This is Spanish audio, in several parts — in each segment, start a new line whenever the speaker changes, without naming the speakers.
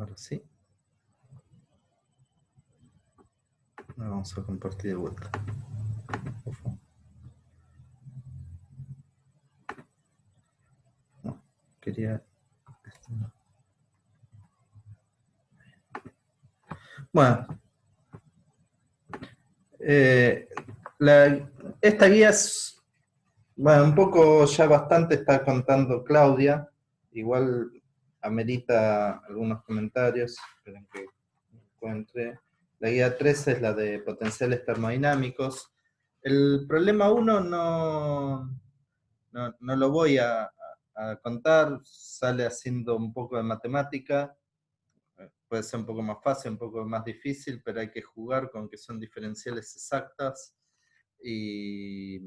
Ahora sí. Vamos a compartir de vuelta. Por favor. No, quería... Bueno, esta guía es, bueno, un poco ya bastante está contando Claudia, igual amerita algunos comentarios, esperen que encuentre. La guía 3 es la de potenciales termodinámicos. El problema 1 no lo voy a contar, sale haciendo un poco de matemática. Puede ser un poco más fácil, un poco más difícil, pero hay que jugar con que son diferenciales exactas y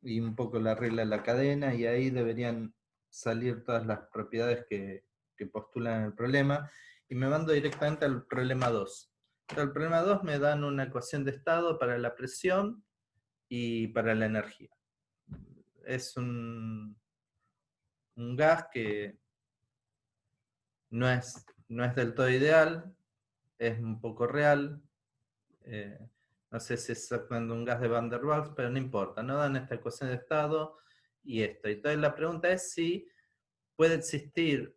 un poco la regla de la cadena, y ahí deberían salir todas las propiedades que postulan el problema, y me mando directamente al problema 2. El problema 2 me dan una ecuación de estado para la presión y para la energía. Es un gas que no es del todo ideal, es un poco real. No sé si es exactamente un gas de Van der Waals, pero no importa, no dan esta ecuación de estado y esto. Entonces la pregunta es si puede existir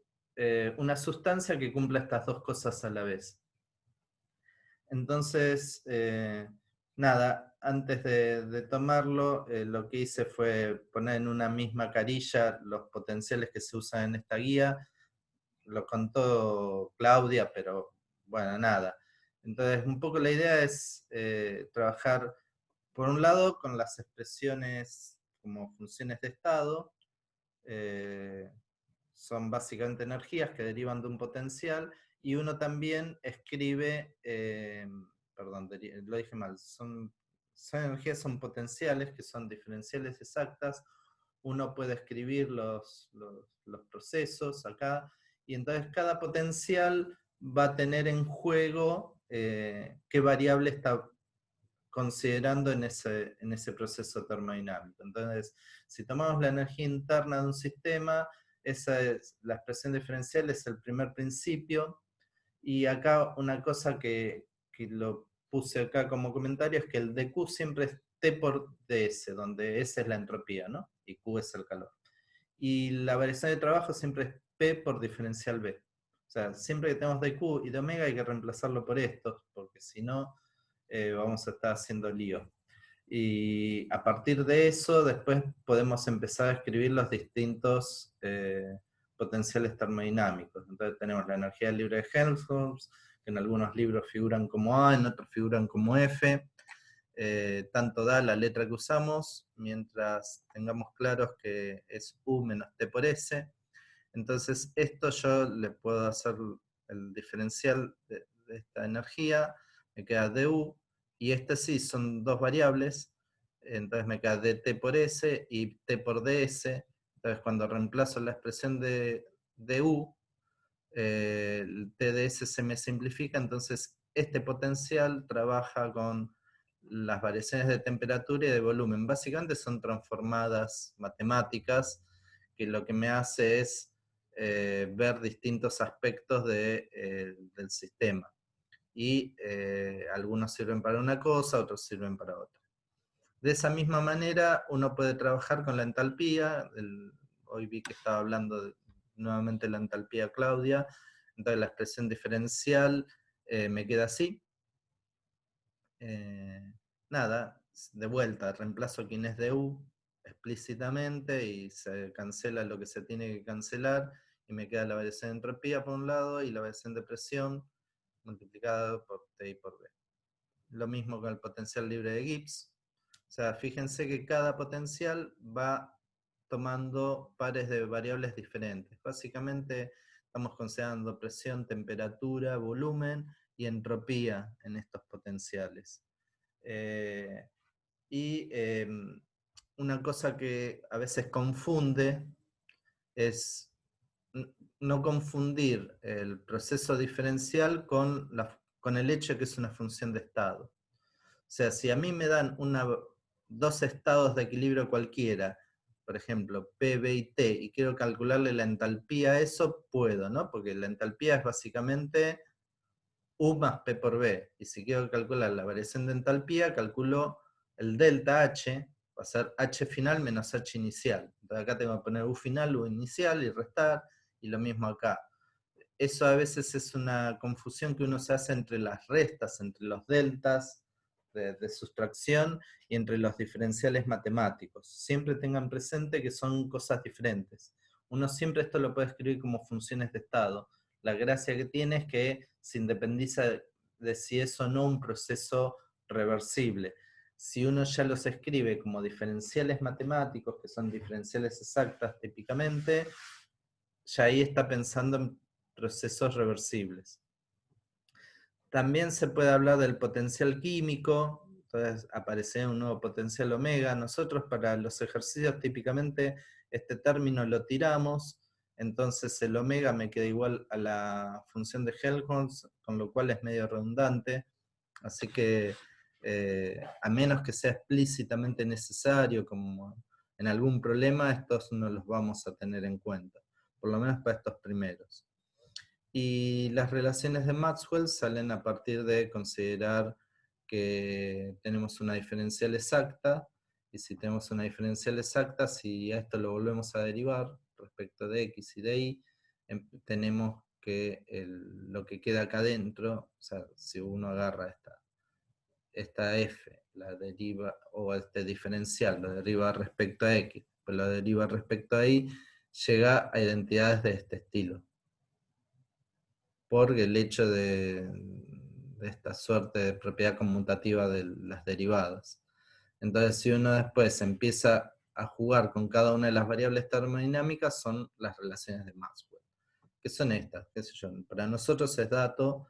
una sustancia que cumpla estas dos cosas a la vez. Entonces, nada, antes de tomarlo, lo que hice fue poner en una misma carilla los potenciales que se usan en esta guía. Lo contó Claudia, pero bueno, nada. Entonces, un poco la idea es trabajar, por un lado, con las expresiones como funciones de estado. Son básicamente energías que derivan de un potencial, y uno también escribe, perdón, lo dije mal, son energías, son potenciales, que son diferenciales exactas. Uno puede escribir los procesos acá, y entonces cada potencial va a tener en juego qué variable está considerando en ese proceso termodinámico. Entonces, si tomamos la energía interna de un sistema, esa es la expresión diferencial, es el primer principio, y acá una cosa que lo puse acá como comentario es que el dQ siempre es T por ds, donde S es la entropía, ¿no? Y Q es el calor. Y la variación de trabajo siempre es P por diferencial B. O sea, siempre que tenemos dQ y de omega hay que reemplazarlo por estos, porque si no, vamos a estar haciendo lío. Y a partir de eso, después podemos empezar a escribir los distintos potenciales termodinámicos. Entonces tenemos la energía libre de Helmholtz, que en algunos libros figuran como A, en otros figuran como F. Tanto da la letra que usamos, mientras tengamos claros que es U menos T por S. Entonces esto yo le puedo hacer el diferencial de esta energía, me queda du, y este sí son dos variables, entonces me queda dt por s y t por ds. Entonces cuando reemplazo la expresión de du, el tds se me simplifica, entonces este potencial trabaja con las variaciones de temperatura y de volumen. Básicamente son transformadas matemáticas, que lo que me hace es ver distintos aspectos del sistema. Y algunos sirven para una cosa, otros sirven para otra. De esa misma manera, uno puede trabajar con la entalpía. Hoy vi que estaba hablando nuevamente de la entalpía Claudia. Entonces la expresión diferencial me queda así. Nada, de vuelta, reemplazo quién es de U explícitamente y se cancela lo que se tiene que cancelar, y me queda la variación de entropía por un lado y la variación de presión multiplicada por T y por B. Lo mismo con el potencial libre de Gibbs. O sea, fíjense que cada potencial va tomando pares de variables diferentes. Básicamente estamos considerando presión, temperatura, volumen y entropía en estos potenciales. Y una cosa que a veces confunde es no confundir el proceso diferencial con el hecho de que es una función de estado. O sea, si a mí me dan dos estados de equilibrio cualquiera, por ejemplo, P, B y T, y quiero calcularle la entalpía a eso, puedo, ¿no? Porque la entalpía es básicamente U más P por B. Y si quiero calcular la variación de entalpía, calculo el delta H, va a ser H final menos H inicial. Entonces acá tengo que poner U final, U inicial y restar, y lo mismo acá. Eso a veces es una confusión que uno se hace entre las restas, entre los deltas de sustracción y entre los diferenciales matemáticos. Siempre tengan presente que son cosas diferentes. Uno siempre esto lo puede escribir como funciones de estado. La gracia que tiene es que se independiza de si es o no un proceso reversible. Si uno ya los escribe como diferenciales matemáticos, que son diferenciales exactas típicamente, ya ahí está pensando en procesos reversibles. También se puede hablar del potencial químico, entonces aparece un nuevo potencial omega. Nosotros para los ejercicios típicamente este término lo tiramos, entonces el omega me queda igual a la función de Helmholtz, con lo cual es medio redundante, así que a menos que sea explícitamente necesario, como en algún problema, estos no los vamos a tener en cuenta, por lo menos para estos primeros. Y las relaciones de Maxwell salen a partir de considerar que tenemos una diferencial exacta, y si tenemos una diferencial exacta, si a esto lo volvemos a derivar respecto de x y de y, tenemos que lo que queda acá adentro, o sea, si uno agarra esta f, la deriva, o este diferencial, lo deriva respecto a x, pues lo deriva respecto a y, llega a identidades de este estilo. Por el hecho de esta suerte de propiedad conmutativa de las derivadas. Entonces, si uno después empieza a jugar con cada una de las variables termodinámicas, son las relaciones de Maxwell, que son estas, qué sé yo, para nosotros es dato,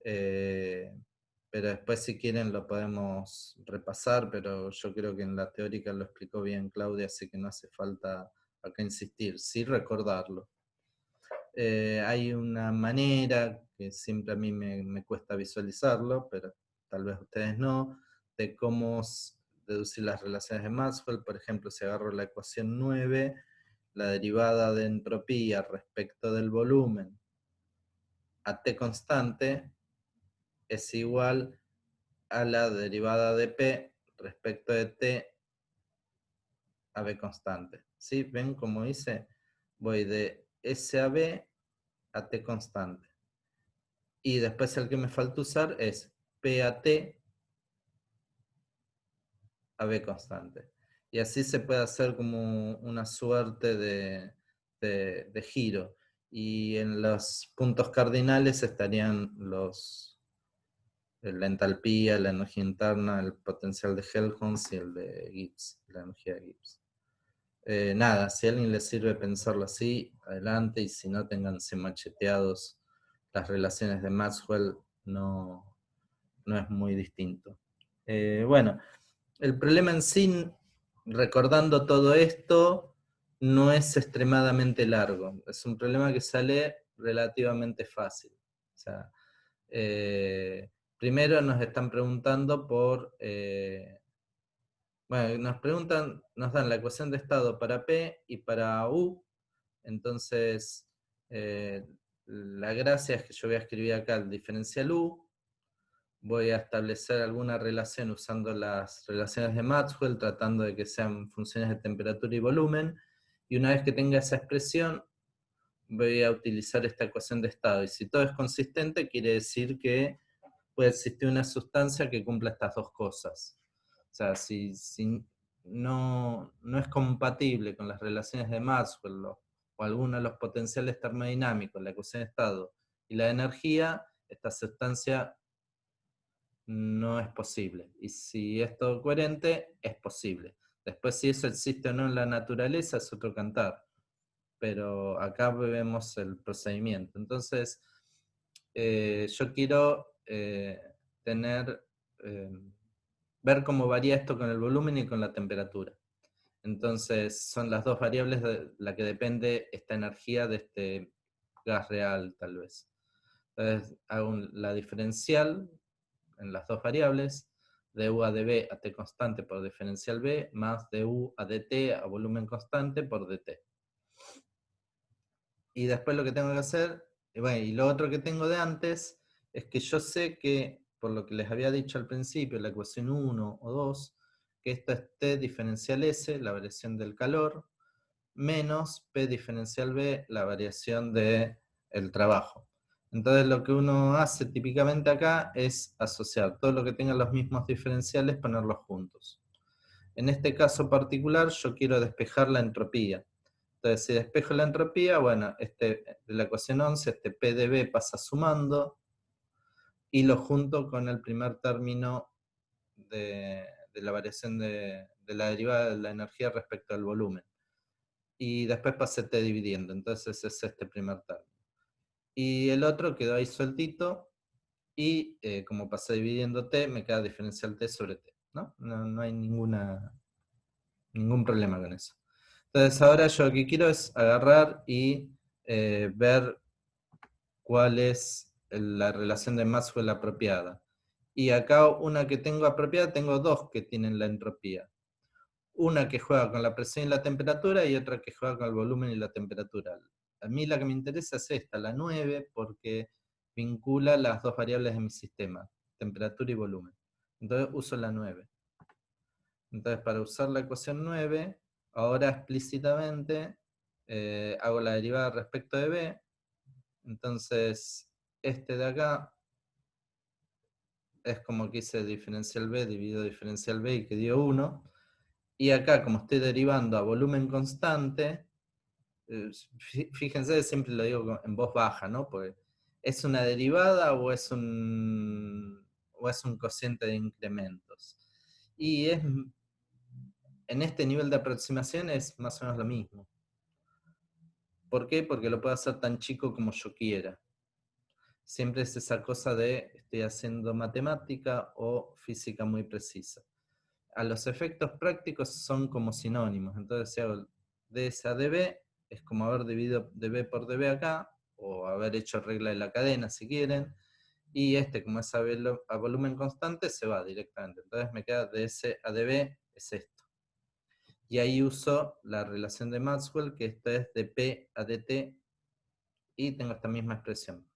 pero después si quieren lo podemos repasar, pero yo creo que en la teórica lo explicó bien Claudia, así que no hace falta acá insistir, sí recordarlo. Hay una manera que siempre a mí me cuesta visualizarlo, pero tal vez ustedes no, de cómo deducir las relaciones de Maxwell. Por ejemplo, si agarro la ecuación 9, la derivada de entropía respecto del volumen a T constante es igual a la derivada de P respecto de T a B constante. ¿Sí? ¿Ven cómo hice? Voy de S a B a T constante. Y después el que me falta usar es PAT a B constante. Y así se puede hacer como una suerte de giro. Y en los puntos cardinales estarían la entalpía, la energía interna, el potencial de Helmholtz y el de Gibbs, la energía de Gibbs. Nada, si a alguien le sirve pensarlo así, adelante, y si no, ténganse macheteados las relaciones de Maxwell, no es muy distinto. Bueno, el problema en sí, recordando todo esto, no es extremadamente largo. Es un problema que sale relativamente fácil. O sea, primero nos están preguntando por... bueno, nos dan la ecuación de estado para P y para U. Entonces, la gracia es que yo voy a escribir acá el diferencial U. Voy a establecer alguna relación usando las relaciones de Maxwell, tratando de que sean funciones de temperatura y volumen, y una vez que tenga esa expresión, voy a utilizar esta ecuación de estado, y si todo es consistente, quiere decir que puede existir una sustancia que cumpla estas dos cosas. O sea, si no es compatible con las relaciones de Maxwell o alguno de los potenciales termodinámicos, la ecuación de estado y la de energía, esta sustancia no es posible. Y si es todo coherente, es posible. Después, si eso existe o no en la naturaleza, es otro cantar. Pero acá vemos el procedimiento. Entonces, yo quiero ver cómo varía esto con el volumen y con la temperatura. Entonces, son las dos variables de la que depende esta energía de este gas real, tal vez. Entonces, hago la diferencial en las dos variables, du a db a t constante por diferencial b, más du a dt a volumen constante por dt. Y después lo que tengo que hacer, bueno, y lo otro que tengo de antes, es que yo sé que, por lo que les había dicho al principio, la ecuación 1 o 2, que esto es T diferencial S, la variación del calor, menos P diferencial B, la variación del trabajo. Entonces lo que uno hace típicamente acá es asociar todo lo que tenga los mismos diferenciales, ponerlos juntos. En este caso particular yo quiero despejar la entropía. Entonces si despejo la entropía, bueno, de la ecuación 11, este P de B pasa sumando, y lo junto con el primer término de la variación de la derivada de la energía respecto al volumen. Y después pasé T dividiendo, entonces es este primer término. Y el otro quedó ahí sueltito, y como pasé dividiendo T, me queda diferencial T sobre T, ¿no? No hay ningún problema con eso. Entonces ahora yo lo que quiero es agarrar y ver cuál es la relación de Maxwell apropiada. Y acá una que tengo apropiada, tengo dos que tienen la entropía. Una que juega con la presión y la temperatura, y otra que juega con el volumen y la temperatura. A mí la que me interesa es esta, la 9, porque vincula las dos variables de mi sistema, temperatura y volumen. Entonces uso la 9. Entonces para usar la ecuación 9, ahora explícitamente hago la derivada respecto de B. Entonces este de acá es como que hice diferencial B dividido diferencial B y que dio 1. Y acá, como estoy derivando a volumen constante, fíjense, siempre lo digo en voz baja, ¿no? Porque ¿es una derivada o es un cociente de incrementos? Y en este nivel de aproximación es más o menos lo mismo. ¿Por qué? Porque lo puedo hacer tan chico como yo quiera. Siempre es esa cosa de estoy haciendo matemática o física muy precisa. A los efectos prácticos son como sinónimos. Entonces, si hago ds a db, es como haber dividido db por db acá, o haber hecho regla de la cadena si quieren, y como es a volumen constante, se va directamente. Entonces me queda ds a db, es esto. Y ahí uso la relación de Maxwell, que esto es de P a dt, y tengo esta misma expresión.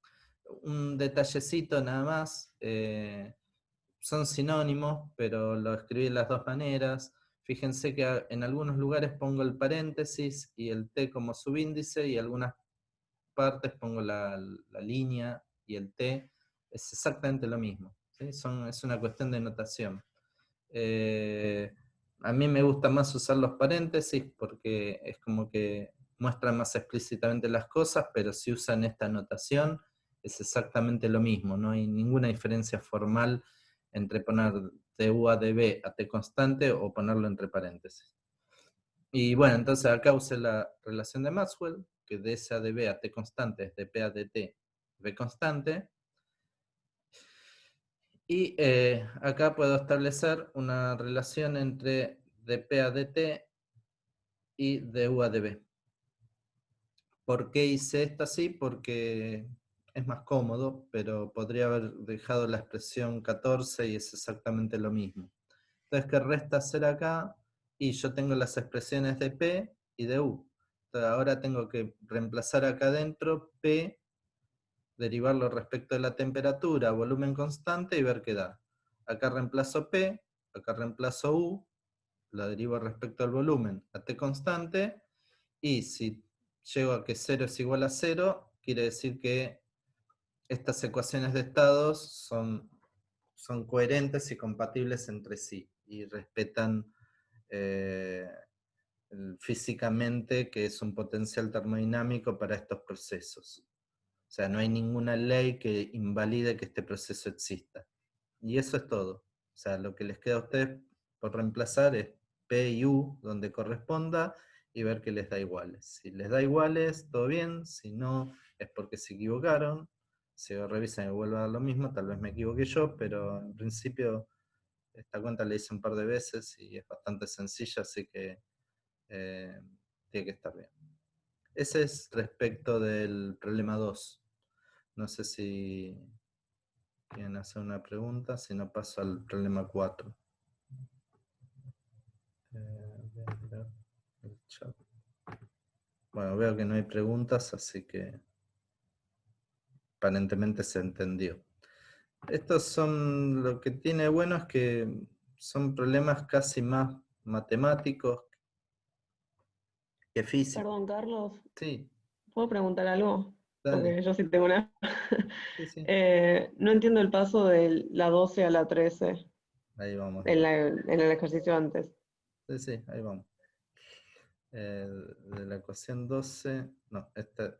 Un detallecito nada más, son sinónimos, pero lo escribí de las dos maneras. Fíjense que en algunos lugares pongo el paréntesis y el t como subíndice, y en algunas partes pongo la línea y el t. Es exactamente lo mismo, ¿sí? Es una cuestión de notación. A mí me gusta más usar los paréntesis porque es como que muestran más explícitamente las cosas, pero si usan esta notación es exactamente lo mismo, no hay ninguna diferencia formal entre poner du a db a t constante o ponerlo entre paréntesis. Y bueno, entonces acá usé la relación de Maxwell, que de S a db a t constante es de p a dt b constante. Y acá puedo establecer una relación entre dp a dt y du a db. ¿Por qué hice esto así? Porque es más cómodo, pero podría haber dejado la expresión 14 y es exactamente lo mismo. Entonces, ¿qué resta hacer acá? Y yo tengo las expresiones de P y de U. Entonces, ahora tengo que reemplazar acá adentro P, derivarlo respecto de la temperatura, volumen constante, y ver qué da. Acá reemplazo P, acá reemplazo U, la derivo respecto al volumen a T constante, y si llego a que 0 es igual a 0, quiere decir que estas ecuaciones de estados son coherentes y compatibles entre sí, y respetan eh, físicamente que es un potencial termodinámico para estos procesos. O sea, no hay ninguna ley que invalide que este proceso exista. Y eso es todo. O sea, lo que les queda a ustedes por reemplazar es P y U donde corresponda, y ver que les da iguales. Si les da iguales, todo bien. Si no, es porque se equivocaron. Si revisan y vuelven a dar lo mismo, tal vez me equivoqué yo, pero en principio esta cuenta la hice un par de veces y es bastante sencilla, así que tiene que estar bien. Ese es respecto del problema 2. No sé si quieren hacer una pregunta, si no paso al problema 4. Voy a mirar el chat. Bueno, veo que no hay preguntas, así que aparentemente se entendió. Estos son, lo que tiene bueno es que son problemas casi más matemáticos que físicos.
Perdón, Carlos,
Sí,
¿puedo preguntar algo?
dale.
Porque yo sí tengo una.
Sí, sí.
No entiendo el paso de la 12 a la 13
Ahí vamos
en,
igual.
en el ejercicio antes.
Sí, sí, ahí vamos. De la ecuación 12, no, esta.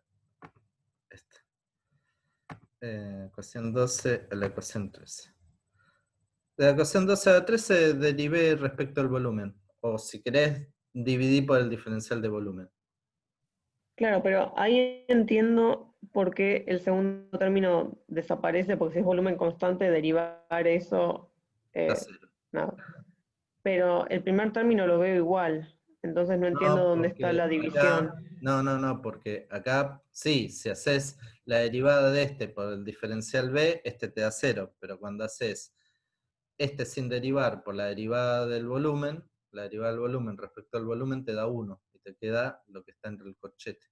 Ecuación 12 a la ecuación 13. De la ecuación 12 a la 13 derivé respecto al volumen. O si querés, dividí por el diferencial de volumen.
Claro, pero ahí entiendo por qué el segundo término desaparece, porque si es volumen constante, derivar eso,
Da
eh,
cero.
nada. Pero el primer término lo veo igual, entonces no entiendo
No,
dónde está
porque
la
acá,
división.
no, porque acá sí, si haces la derivada de este por el diferencial b, este te da cero, pero cuando haces este sin derivar por la derivada del volumen respecto al volumen te da 1 y te queda lo que está entre el corchete.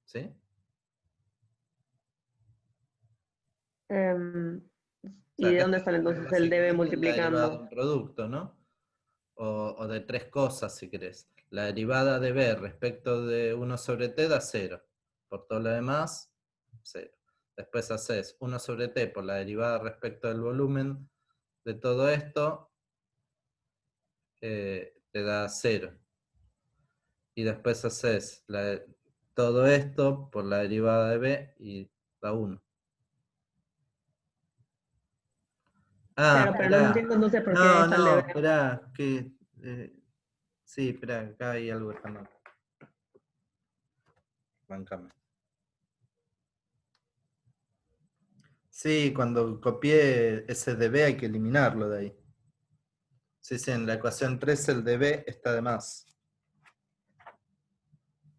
¿Sí?
Em,
O sea,
¿Y de
acá
dónde
estás
sale
hablando
entonces el dB
básicamente de la derivada de
multiplicando?
un producto, ¿no? O de tres cosas, si querés. La derivada de b respecto de 1 sobre t da 0. Por todo lo demás, 0. Después haces 1 sobre t por la derivada respecto del volumen de todo esto, te da 0. Y después haces todo esto por la derivada de b y da 1. Ah,
Claro, pero no
esperá.
entiendo entonces por qué
No,
está el dB.
esperá. Sí, esperá, acá hay algo que está mal. Bancame. Sí, cuando copié ese dB hay que eliminarlo de ahí. Sí, sí, en la ecuación 3 el dB está de más.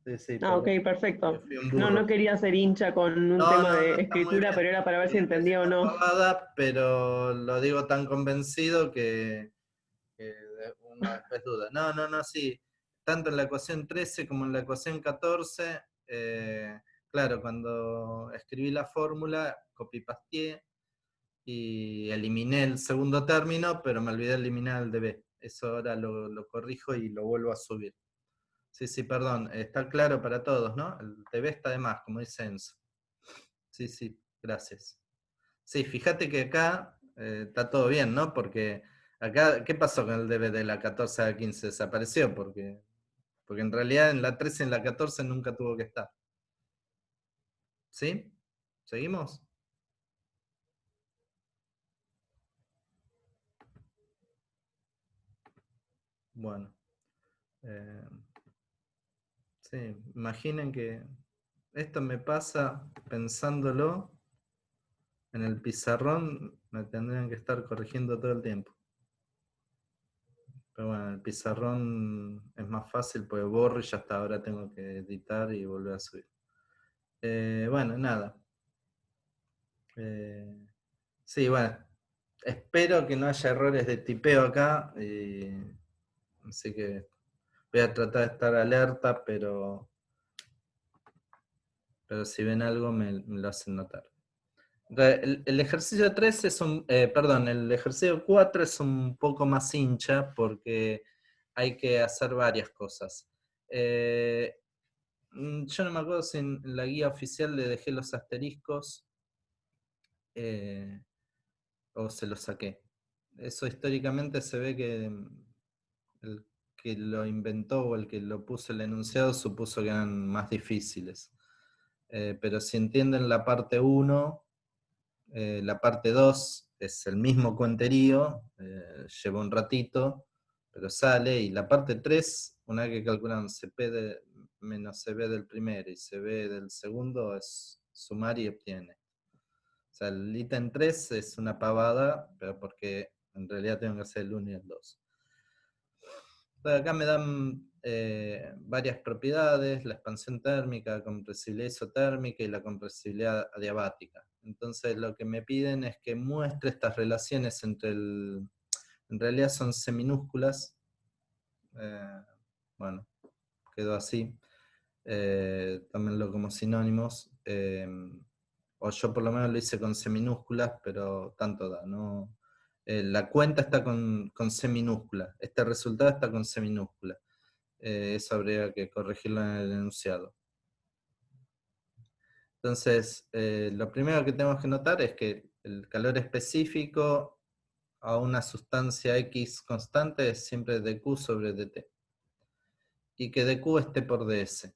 Sí, sí,
Ah, ok,
perdón. Yo
perfecto.
fui un
No,
burro.
no quería ser hincha con un
No,
tema
no, no,
de
está muy
escritura,
bien.
pero era para ver si
Sí, es
entendía o
una
no.
pavada, pero lo digo tan convencido que uno después duda. No, sí. Tanto en la ecuación 13 como en la ecuación 14, claro, cuando escribí la fórmula, copy-pasteé y eliminé el segundo término, pero me olvidé eliminar el dB. Eso ahora lo corrijo y lo vuelvo a subir. Sí, sí, perdón. Está claro para todos, ¿no? El dB está de más, como dice Enzo. Sí, sí, gracias. Sí, fíjate que acá está todo bien, ¿no? Porque acá, ¿qué pasó con el dB de la 14 a la 15? Desapareció, porque en realidad en la 13 y en la 14 nunca tuvo que estar. ¿Sí? ¿Seguimos? Bueno. eh, sí, imaginen que esto me pasa pensándolo en el pizarrón, me tendrían que estar corrigiendo todo el tiempo. Pero bueno, el pizarrón es más fácil porque borro y ya hasta ahora tengo que editar y volver a subir. Bueno, nada. Eh, sí, bueno, espero que no haya errores de tipeo acá. Así que voy a tratar de estar alerta, pero si ven algo me lo hacen notar. El ejercicio 3 es perdón, el ejercicio 4 es un poco más hincha porque hay que hacer varias cosas. Yo no me acuerdo si en la guía oficial le dejé los asteriscos eh, o se los saqué. Eso históricamente se ve que el que lo inventó o el que lo puso el enunciado supuso que eran más difíciles. Pero si entienden la parte 1, la parte 2 es el mismo cuenterío, lleva un ratito, pero sale, y la parte 3, una vez que calculan CP menos CB del primero y CB del segundo, es sumar y obtiene. O sea, el ítem 3 es una pavada, pero porque en realidad tengo que hacer el 1 y el 2. Entonces acá me dan varias propiedades, la expansión térmica, la compresibilidad isotérmica y la compresibilidad adiabática. Entonces lo que me piden es que muestre estas relaciones entre en realidad son C minúsculas, bueno, quedó así, tómenlo como sinónimos, o yo por lo menos lo hice con C minúsculas, pero tanto da, ¿no? La cuenta está con C minúscula, este resultado está con C minúscula. Eso habría que corregirlo en el enunciado. Entonces, lo primero que tenemos que notar es que el calor específico a una sustancia X constante es siempre dQ sobre dt. Y que dQ esté por ds.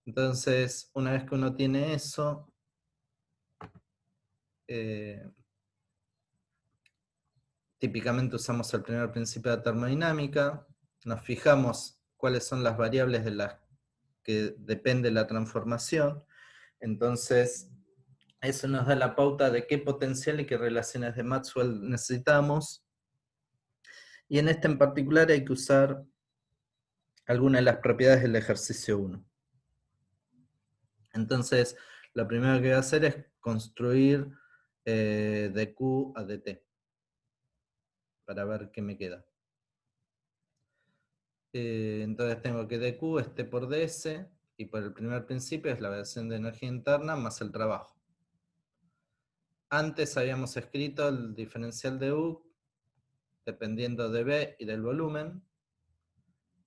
Entonces, una vez que uno tiene eso, típicamente usamos el primer principio de termodinámica, nos fijamos cuáles son las variables de las que depende la transformación, entonces eso nos da la pauta de qué potencial y qué relaciones de Maxwell necesitamos, y en este en particular hay que usar algunas de las propiedades del ejercicio 1. Entonces, lo primero que voy a hacer es construir de Q a dt, para ver qué me queda. Entonces tengo que dQ esté por ds, y por el primer principio es la variación de energía interna más el trabajo. Antes habíamos escrito el diferencial de U dependiendo de B y del volumen.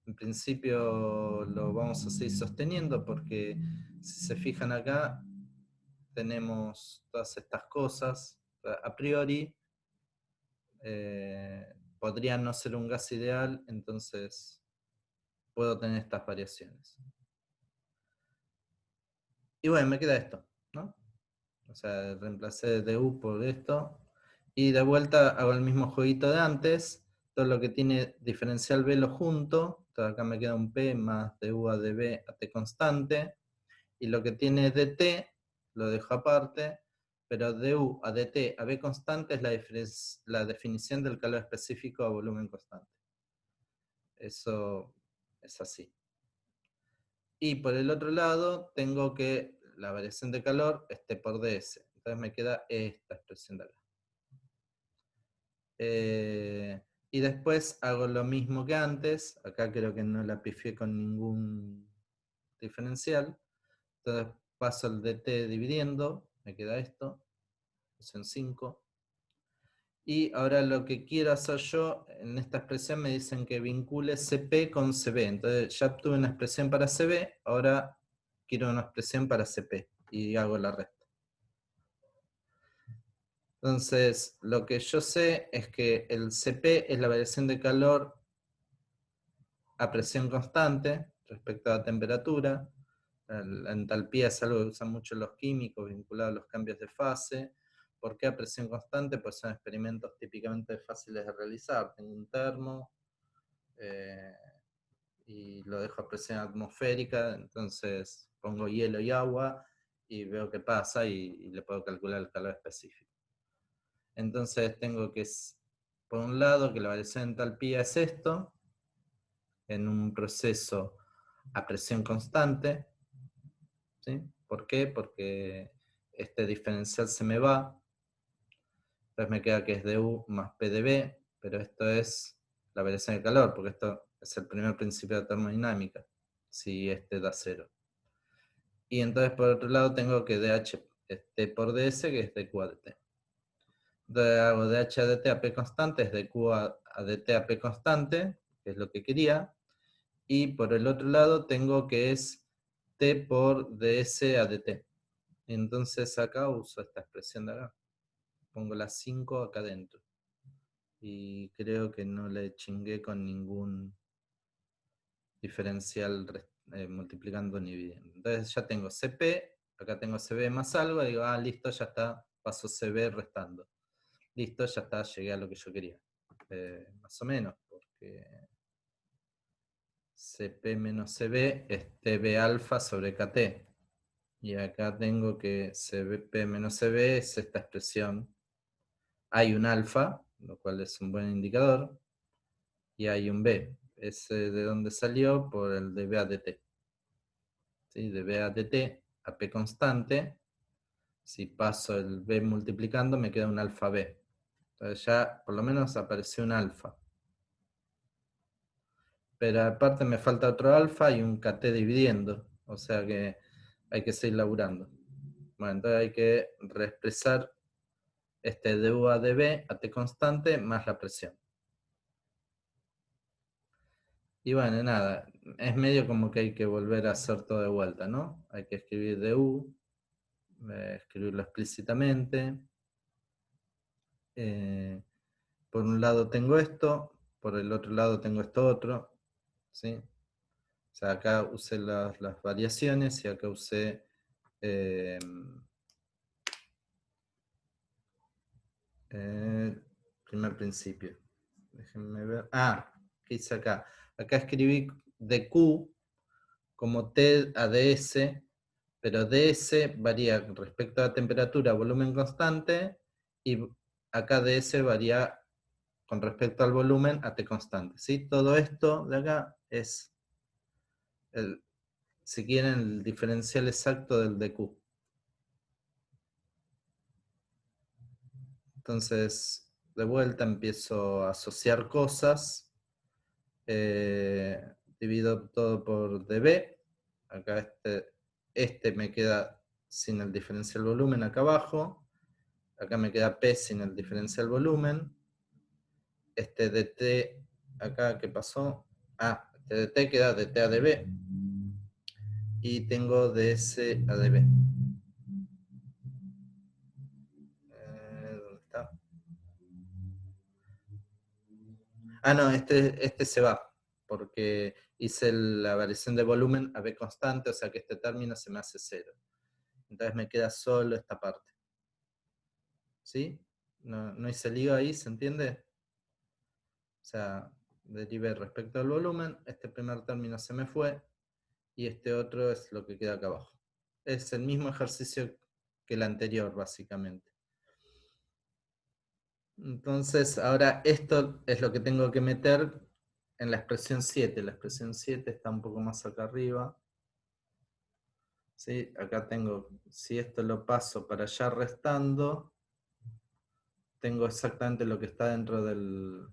En principio lo vamos a seguir sosteniendo porque si se fijan acá tenemos todas estas cosas. A priori podría no ser un gas ideal, entonces puedo tener estas variaciones. Y bueno, me queda esto, ¿no? O sea, reemplacé du por esto. Y de vuelta hago el mismo jueguito de antes. Todo lo que tiene diferencial B lo junto. Entonces acá me queda un P más du a dB a T constante. Y lo que tiene dt lo dejo aparte. Pero du a dt a B constante es la definición del calor específico a volumen constante. Eso es así. Y por el otro lado tengo que la variación de calor esté por ds. Entonces me queda esta expresión de acá. Y después hago lo mismo que antes. Acá creo que no la pifié con ningún diferencial. Entonces paso el dt dividiendo. Me queda esto. Son 5. Y ahora lo que quiero hacer yo, en esta expresión me dicen que vincule CP con CB. Entonces ya obtuve una expresión para CB, ahora quiero una expresión para CP. Y hago la resta. Entonces, lo que yo sé es que el CP es la variación de calor a presión constante respecto a la temperatura. La entalpía es algo que usan mucho los químicos vinculado a los cambios de fase. ¿Por qué a presión constante? Pues son experimentos típicamente fáciles de realizar. Tengo un termo y lo dejo a presión atmosférica, entonces pongo hielo y agua y veo qué pasa y le puedo calcular el calor específico. Entonces tengo que, por un lado, que la variación de entalpía es esto, en un proceso a presión constante. ¿Sí? ¿Por qué? Porque este diferencial se me va, entonces me queda que es du más P de B, pero esto es la variación de calor, porque esto es el primer principio de termodinámica, si este da 0. Y entonces por otro lado tengo que dH T por ds, que es dQ a dt. Entonces hago dH a dt a P constante, es dQ a dt a P constante, que es lo que quería. Y por el otro lado tengo que es T por ds a dt. Entonces acá uso esta expresión de acá. Pongo la 5 acá adentro. Y creo que no le chingué con ningún diferencial multiplicando ni dividiendo. Entonces ya tengo CP, acá tengo CB más algo, digo, listo, ya está, paso CB restando. Listo, ya está, llegué a lo que yo quería. Más o menos, porque CP menos CB es TB alfa sobre KT. Y acá tengo que CP menos CB es esta expresión. Hay un alfa, lo cual es un buen indicador, y hay un B. ese de donde salió por el de B a dt. ¿Sí? De B a dt a P constante. Si paso el B multiplicando, me queda un alfa B. Entonces ya por lo menos apareció un alfa. Pero aparte me falta otro alfa y un kt dividiendo. O sea que hay que seguir laburando. Bueno, entonces hay que reexpresar este du a db a t constante más la presión. Y bueno, nada, es medio como que hay que volver a hacer todo de vuelta, ¿no? Hay que escribir du, escribirlo explícitamente. Por un lado tengo esto, por el otro lado tengo esto otro, ¿sí? O sea, acá usé las variaciones y acá usé primer principio. Déjenme ver. Ah, ¿qué hice acá? Acá escribí de Q como T a ds, pero ds varía respecto a temperatura, volumen constante, y acá ds varía con respecto al volumen a T constante. ¿Sí? Todo esto de acá es, si quieren, el diferencial exacto del dq. Entonces, de vuelta empiezo a asociar cosas. Divido todo por dB. Acá este me queda sin el diferencial volumen acá abajo. Acá me queda P sin el diferencial volumen. Este dt acá, ¿qué pasó? Ah, este dt queda dt a dB. Y tengo ds a dB. ¿Dónde está? Ah, no, este se va, porque hice la variación de volumen a B constante, o sea que este término se me hace 0. Entonces me queda solo esta parte. ¿Sí? No hice lío ahí, ¿se entiende? O sea, derivé respecto al volumen, este primer término se me fue, y este otro es lo que queda acá abajo. Es el mismo ejercicio que el anterior, básicamente. Entonces, ahora esto es lo que tengo que meter en la expresión 7. La expresión 7 está un poco más acá arriba. ¿Sí? Acá tengo, si esto lo paso para allá restando, tengo exactamente lo que está dentro del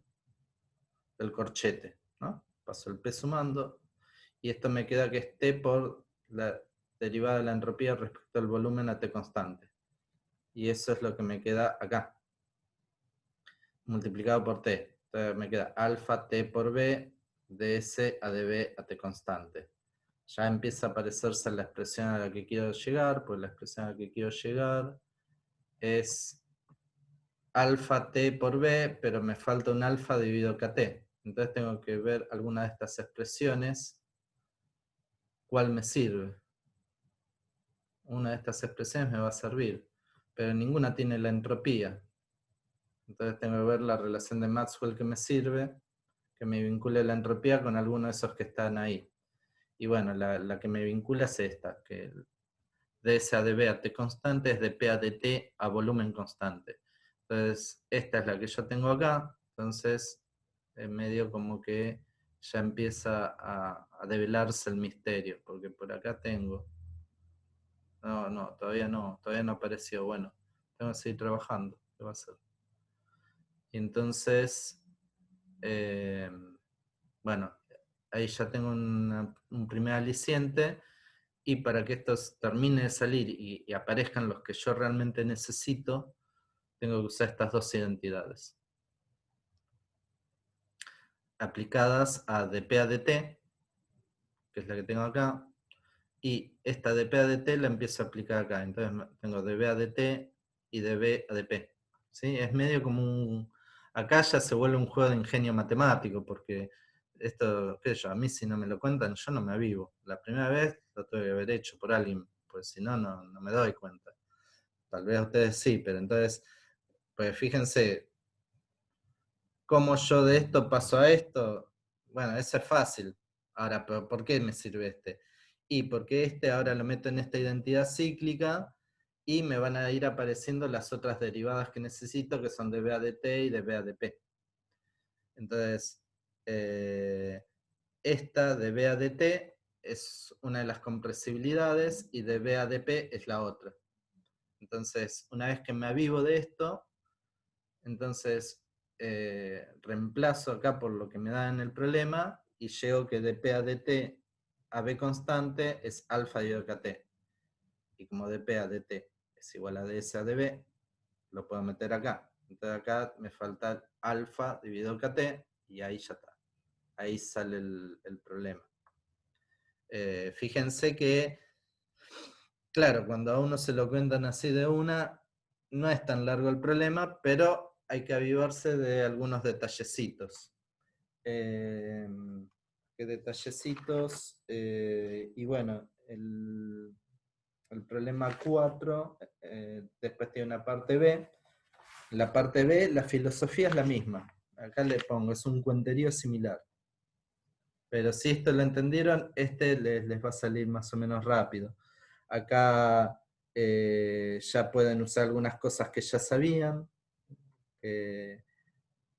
corchete, ¿no? Paso el P sumando, y esto me queda que es T por la derivada de la entropía respecto al volumen a T constante. Y eso es lo que me queda acá, multiplicado por T. Entonces me queda alfa T por B, ds a dB a T constante. Ya empieza a aparecerse la expresión a la que quiero llegar, pues la expresión a la que quiero llegar es alfa t por b, pero me falta un alfa dividido kt. Entonces tengo que ver alguna de estas expresiones, cuál me sirve. Una de estas expresiones me va a servir, pero ninguna tiene la entropía. Entonces tengo que ver la relación de Maxwell que me sirve, que me vincule la entropía con alguno de esos que están ahí. Y bueno, la que me vincula es esta, que ds a dB a t constante es de P a dt a volumen constante. Entonces, esta es la que yo tengo acá. Entonces, en medio como que ya empieza a develarse el misterio, porque por acá tengo... No, todavía no apareció. Bueno, tengo que seguir trabajando. ¿Qué va a ser? Y entonces, bueno, ahí ya tengo un primer aliciente. Y para que esto termine de salir y aparezcan los que yo realmente necesito, tengo que usar estas dos identidades. Aplicadas a dp a dt, que es la que tengo acá, y esta dp a dt la empiezo a aplicar acá. Entonces tengo db a dt y db a dp. ¿Sí? Es medio como un... Acá ya se vuelve un juego de ingenio matemático, porque esto, qué sé yo, a mí si no me lo cuentan, yo no me avivo. La primera vez lo tuve que haber hecho por alguien, pues si no, no me doy cuenta. Tal vez a ustedes sí, pero entonces, pues fíjense, cómo yo de esto paso a esto. Bueno, eso es fácil. Ahora, pero ¿por qué me sirve este? Y porque este ahora lo meto en esta identidad cíclica y me van a ir apareciendo las otras derivadas que necesito, que son de BADT y de BADP. Entonces, esta de B a dt es una de las compresibilidades y de B a dp es la otra. Entonces, una vez que me avivo de esto, entonces reemplazo acá por lo que me da en el problema y llego que de P a dt a B constante es alfa dividido kt. Y como de P a dt es igual a ds a db, lo puedo meter acá. Entonces acá me falta alfa dividido kt y ahí ya está. Ahí sale el problema. Fíjense que, claro, cuando a uno se lo cuentan así de una, no es tan largo el problema, pero hay que avivarse de algunos detallecitos. ¿Qué detallecitos? Y bueno, el problema 4, después tiene una parte B. La parte B, la filosofía es la misma. Acá le pongo, es un cuenterío similar. Pero si esto lo entendieron, este les va a salir más o menos rápido. Acá ya pueden usar algunas cosas que ya sabían.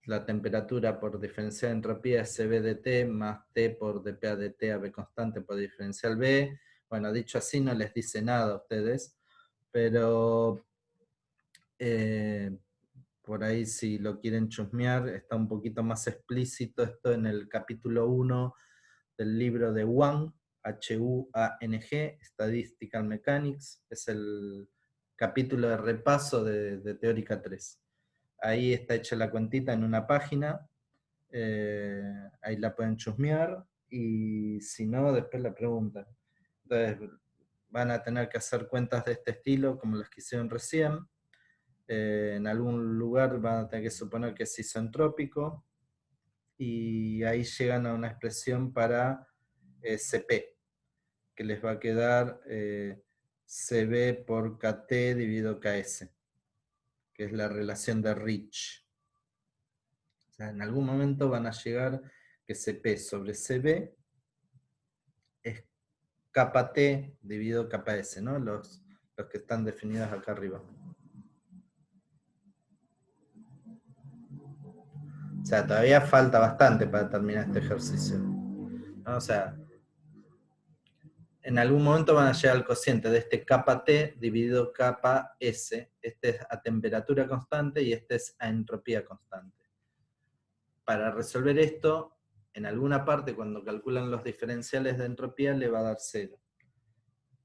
La temperatura por diferencial de entropía es CB de T más T por dPA de T a B constante por diferencial B. Bueno, dicho así no les dice nada a ustedes, pero por ahí si lo quieren chusmear, está un poquito más explícito esto en el capítulo 1 del libro de Wang, H-U-A-N-G, Statistical Mechanics, es el capítulo de repaso de Teórica 3. Ahí está hecha la cuentita en una página, ahí la pueden chusmear, y si no, después la preguntan. Entonces van a tener que hacer cuentas de este estilo, como las que hicieron recién. En algún lugar van a tener que suponer que es isentrópico, y ahí llegan a una expresión para CP, que les va a quedar CB por KT dividido KS, que es la relación de Rich. O sea, en algún momento van a llegar que CP sobre CB es kappa T dividido kappa S, ¿no? Los que están definidos acá arriba. O sea, todavía falta bastante para terminar este ejercicio, ¿no? O sea, en algún momento van a llegar al cociente de este kappa T dividido kappa S. Este es a temperatura constante y este es a entropía constante. Para resolver esto, en alguna parte cuando calculan los diferenciales de entropía le va a dar 0.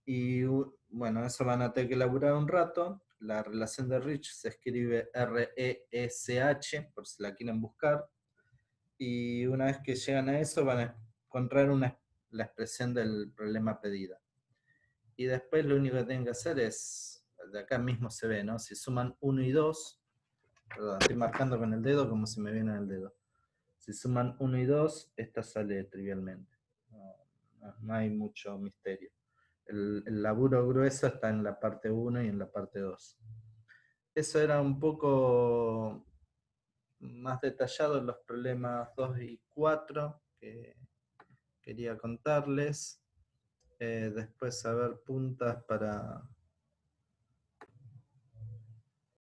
Y bueno, eso van a tener que elaborar un rato. La relación de Rich se escribe RESH, por si la quieren buscar. Y una vez que llegan a eso, van a encontrar la expresión del problema pedida. Y después lo único que tienen que hacer es, de acá mismo se ve, ¿no? Si suman 1 y 2, perdón, estoy marcando con el dedo como si me viene el dedo. Si suman 1 y 2, esta sale trivialmente. No hay mucho misterio. El laburo grueso está en la parte 1 y en la parte 2. Eso era un poco más detallado en los problemas 2 y 4 que quería contarles. Después, a ver, puntas para